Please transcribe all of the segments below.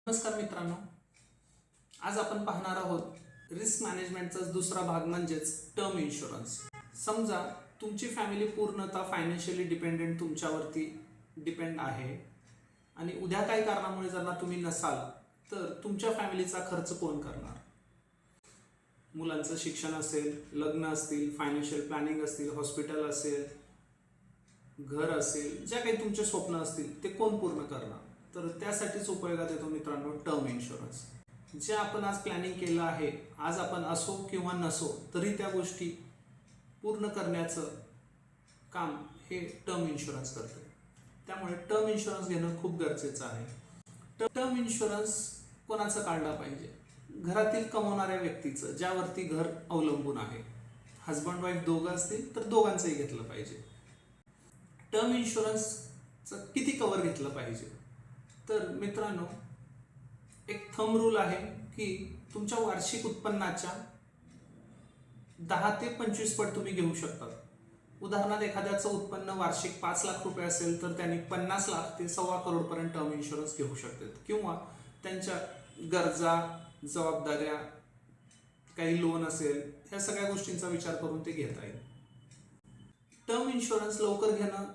नमस्कार मित्रांनो, आज आपण पाहणार आहोत रिस्क मॅनेजमेंटचा दुसरा भाग म्हणजेच टर्म इन्शुरन्स. समजा तुमची फॅमिली पूर्णतः फायनान्शियली डिपेंडेंट तुमच्यावरती डिपेंड आहे आणि उद्या काही कारणामुळे जर ना तुम्ही नसाल तर तुमच्या फॅमिलीचा खर्च कोण करणार? मुलांचं शिक्षण असेल, लग्न असतील, फायनान्शियल प्लॅनिंग असतील, हॉस्पिटल असेल, घर असेल, ज्या काही तुमचे स्वप्न असतील ते कोण पूर्ण करणार? तर त्यासाठीच उपयोगात येतो मित्रांनो टर्म इन्शुरन्स. जे आपण आज प्लॅनिंग केलं आहे, आज आपण असो किंवा नसो तरी त्या गोष्टी पूर्ण करण्याचं काम हे टर्म इन्शुरन्स करते. त्यामुळे टर्म इन्शुरन्स घेणं खूप गरजेचं आहे. टर्म इन्शुरन्स कोणाचं काढला पाहिजे? घरातील कमवणाऱ्या व्यक्तीचं, ज्यावरती घर अवलंबून आहे. हजबंड वाईफ दोघं असतील तर दोघांचंही घेतलं पाहिजे. टर्म इन्शुरन्सचं किती कव्हर घेतलं पाहिजे? तर मित्रांनो, एक थंब रूल आहे की तुमच्या वार्षिक उत्पन्नाच्या 10 ते 25 पट तुम्ही घेऊ शकता. उदाहरणार्थ एखाद्याचं उत्पन्न वार्षिक 5 लाख रुपये असेल तर त्यांनी 50 लाख ते 1.25 करोडपर्यंत टर्म इन्शुरन्स घेऊ शकतात. किंवा त्यांच्या गरजा, जबाबदाऱ्या, काही लोन असेल, ह्या सगळ्या गोष्टींचा विचार करून ते घेता येईल. टर्म इन्शुरन्स लवकर घेणं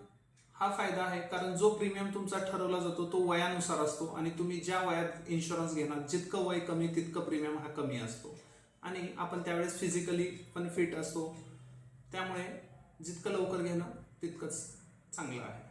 हा फायदा आहे, कारण जो प्रीमियम तुमचा ठरवला जातो तो वयानुसार असतो आणि तुम्ही ज्या वयात इन्शुरन्स घेणार, जितकं वय कमी तितकं प्रीमियम हा कमी असतो आणि आपण त्यावेळेस फिजिकली पण फिट असतो. त्यामुळे जितकं लवकर घेणं तितकंच चांगलं आहे.